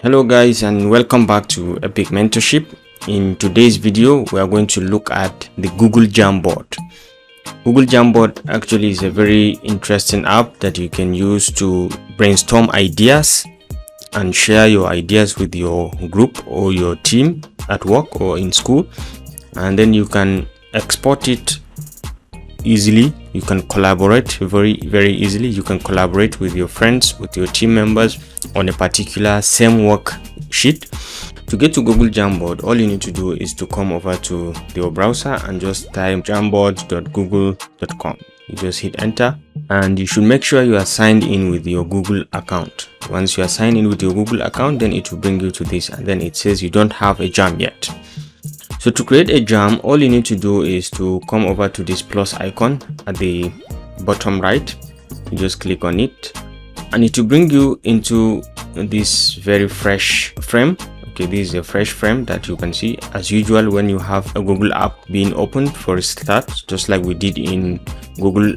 Hello guys, and welcome back to Epic Mentorship. In today's video we are going to look at the Google Jamboard. Google Jamboard actually is a very interesting app that you can use to brainstorm ideas and share your ideas with your group or your team at work or in school, and then you can export it easily. You can collaborate very easily. You can collaborate with your friends, with your team members on a particular same work sheet. To get to Google Jamboard, all you need to do is to come over to your browser and just type jamboard.google.com. You just hit enter, and you should make sure you are signed in with your Google account. Once you are signed in with your Google account, then it will bring you to this, and then it says you don't have a jam yet. So to create a jam, all you need to do is to come over to this plus icon at the bottom right. You just click on it and it will bring you into this very fresh frame. Okay, this is a fresh frame that you can see. As usual, when you have a Google app being opened for a start, just like we did in Google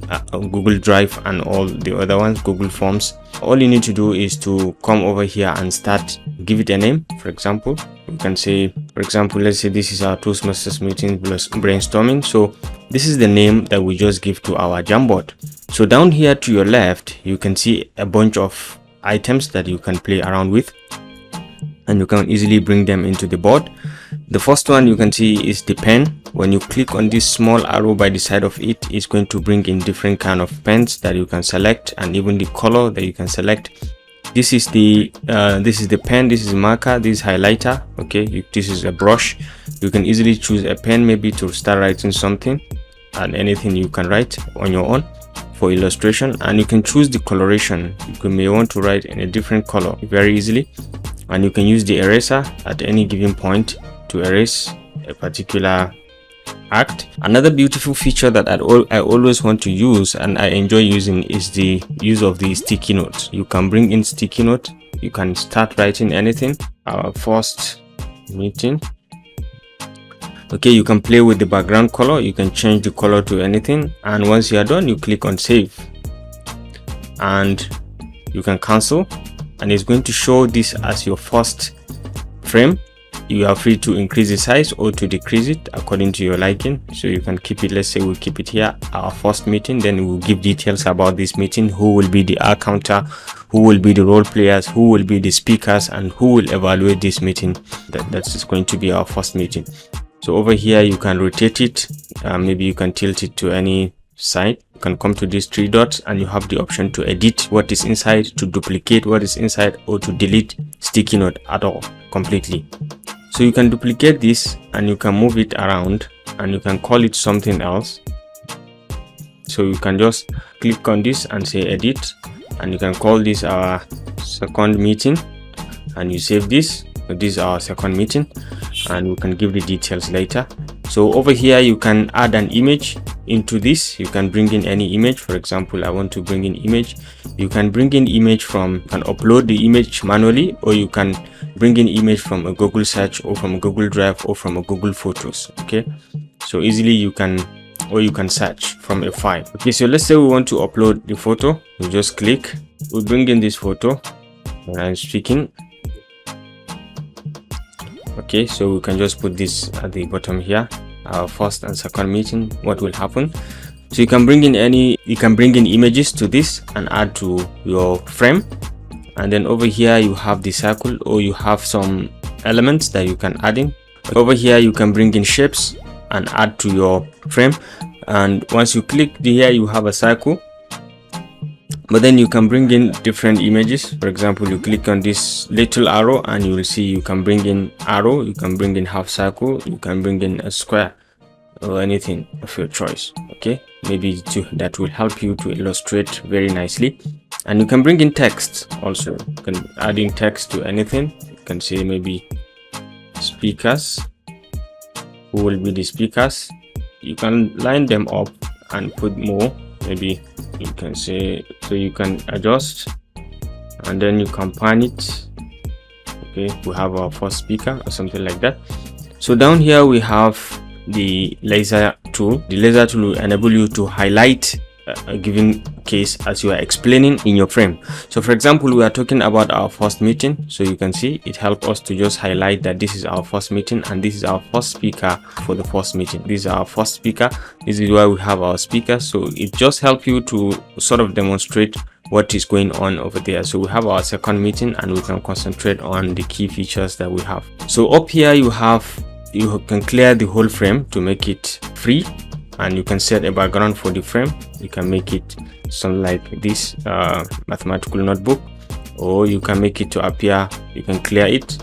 Drive and all the other ones, Google Forms, all you need to do is to come over here and start, give it a name. For example, you can say, for example, let's say this is our Toastmasters meeting plus brainstorming. So this is the name that we just give to our Jamboard. So down here to your left, you can see a bunch of items that you can play around with, and you can easily bring them into the board. The first one you can see is the pen. When you click on this small arrow by the side of it, it's going to bring in different kind of pens that you can select, and even the color that you can select. This is the pen, this is marker, this is highlighter. Okay, this is a brush. You can easily choose a pen maybe to start writing something, and anything you can write on your own for illustration. And you can choose the coloration. You may want to write in a different color very easily, and you can use the eraser at any given point to erase a particular act. Another beautiful feature that I always want to use and I enjoy using is the use of the sticky notes. You can bring in sticky note. You can start writing anything. Our first meeting. Okay, you can play with the background color. You can change the color to anything, and once you are done, you click on save and you can cancel, and it's going to show this as your first frame. You are free to increase the size or to decrease it according to your liking. So you can keep it, let's say we keep it here, our first meeting. Then we'll give details about this meeting, who will be the counter, who will be the role players, who will be the speakers, and who will evaluate this meeting. That's going to be our first meeting. So over here you can rotate it, maybe you can tilt it to any side. You can come to these three dots and you have the option to edit what is inside, to duplicate what is inside, or to delete sticky note at all completely. So you can duplicate this and you can move it around and you can call it something else. So you can just click on this and say edit, and you can call this our second meeting, and you save this. So this is our second meeting, and we can give the details later. So over here you can add an image into this. You can bring in any image. For example, I want to bring in image. You can bring in image from, can upload the image manually, or you can bring in image from a Google search or from a Google Drive or from a Google Photos. Okay, so easily you can, or you can search from a file. Okay, so let's say we want to upload the photo. We just click, we bring in this photo when I'm speaking. Okay, so we can just put this at the bottom here, our first and second meeting. What will happen? So you can bring in images to this and add to your frame. And then over here you have the circle, or you have some elements that you can add in. Over here you can bring in shapes and add to your frame. And once you click here, you have a circle, but then you can bring in different images. For example, you click on this little arrow and you will see you can bring in arrow, you can bring in half circle, you can bring in a square, or anything of your choice. Okay, maybe that will help you to illustrate very nicely. And you can bring in text also. You can add in text to anything. You can say maybe speakers, who will be the speakers. You can line them up and put more. Maybe you can say, so you can adjust and then you can pan it. Okay, we have our first speaker or something like that. So down here we have the laser tool. The laser tool will enable you to highlight a given case as you are explaining in your frame. So for example, we are talking about our first meeting, so you can see it helps us to just highlight that this is our first meeting and this is our first speaker for the first meeting. This is our first speaker, this is why we have our speaker. So it just helps you to sort of demonstrate what is going on over there. So we have our second meeting and we can concentrate on the key features that we have. So up here you can clear the whole frame to make it free, and you can set a background for the frame. You can make it something like this mathematical notebook, or you can make it to appear. You can clear it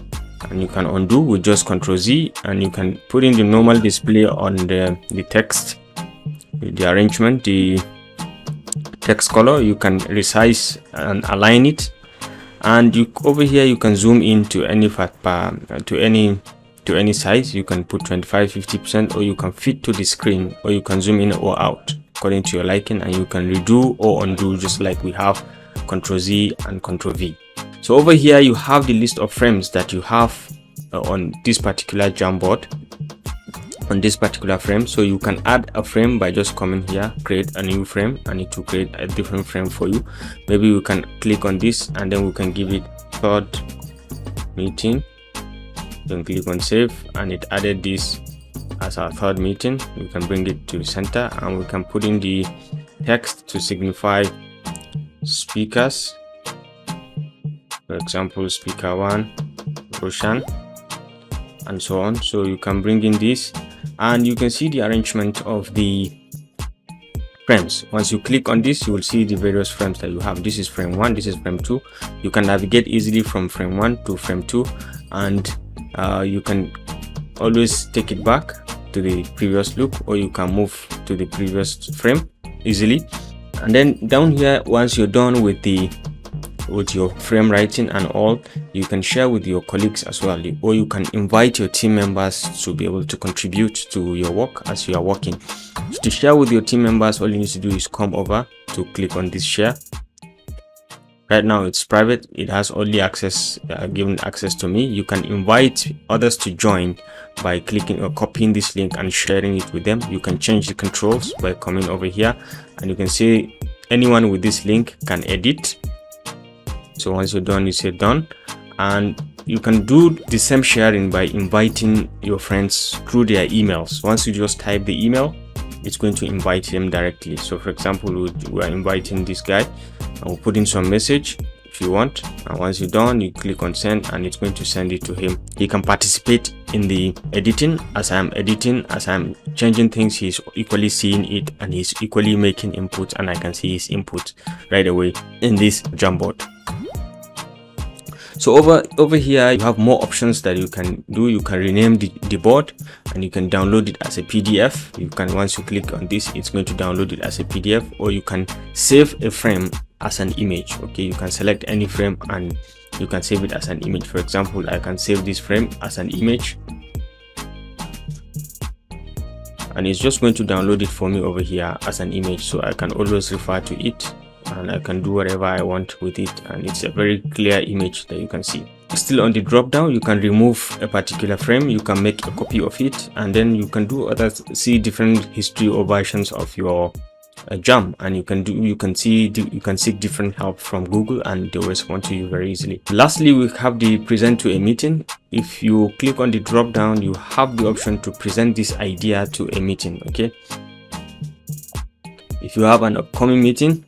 and you can undo with just Ctrl+Z, and you can put in the normal display on the text, the arrangement, the text color. You can resize and align it, and over here you can zoom in to any to any size. You can put 25-50%, or you can fit to the screen, or you can zoom in or out according to your liking, and you can redo or undo just like we have Ctrl+Z and Ctrl+V. So over here you have the list of frames that you have on this particular Jamboard, on this particular frame. So you can add a frame by just coming here, create a new frame, and it will create a different frame for you. Maybe we can click on this and then we can give it third meeting. Then click on save, and it added this as our third meeting. We can bring it to the center, and we can put in the text to signify speakers. For example, speaker 1, Roshan, and so on. So you can bring in this, and you can see the arrangement of the frames. Once you click on this, you will see the various frames that you have. This is frame 1, this is frame 2. You can navigate easily from frame 1 to frame 2, and you can always take it back to the previous look, or you can move to the previous frame easily. And then down here, once you're done with your frame writing and all, you can share with your colleagues as well, or you can invite your team members to be able to contribute to your work as you are working. So to share with your team members, all you need to do is come over to click on this share. Right now it's private, it has only access given access to me. You can invite others to join by clicking or copying this link and sharing it with them. You can change the controls by coming over here, and you can say anyone with this link can edit. So once you're done, you say done, and you can do the same sharing by inviting your friends through their emails. Once you just type the email, it's going to invite them directly. So for example, we are inviting this guy, and we'll put in some message if you want, and once you're done, you click on send, and it's going to send it to him. He can participate in the editing. As I'm editing, as I'm changing things, he's equally seeing it, and he's equally making inputs, and I can see his input right away in this Jamboard. So over here you have more options that you can do. You can rename the board, and you can download it as a PDF. You can, once you click on this, it's going to download it as a PDF, or you can save a frame as an image. Okay, you can select any frame and you can save it as an image. For example, I can save this frame as an image, and it's just going to download it for me over here as an image, so I can always refer to it and I can do whatever I want with it, and it's a very clear image that you can see. Still on the drop down, you can remove a particular frame, you can make a copy of it, and then you can do others, see different history or versions of your jam, and you can seek different help from Google, and they will respond to you very easily. Lastly, we have the present to a meeting. If you click on the drop down, you have the option to present this idea to a meeting. Okay, if you have an upcoming meeting,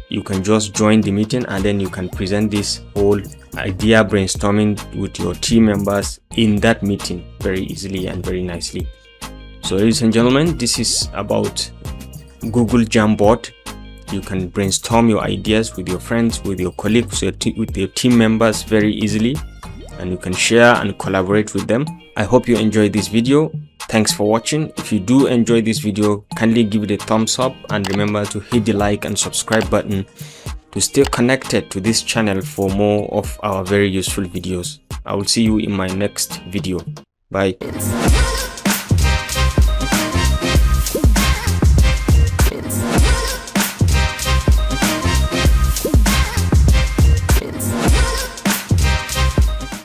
you can just join the meeting, and then you can present this whole idea brainstorming with your team members in that meeting very easily and very nicely. So ladies and gentlemen, this is about Google Jamboard. You can brainstorm your ideas with your friends, with your colleagues, with your team members very easily, and you can share and collaborate with them. I hope you enjoyed this video. Thanks for watching. If you do enjoy this video, kindly give it a thumbs up, and remember to hit the like and subscribe button to stay connected to this channel for more of our very useful videos. I will see you in my next video. Bye.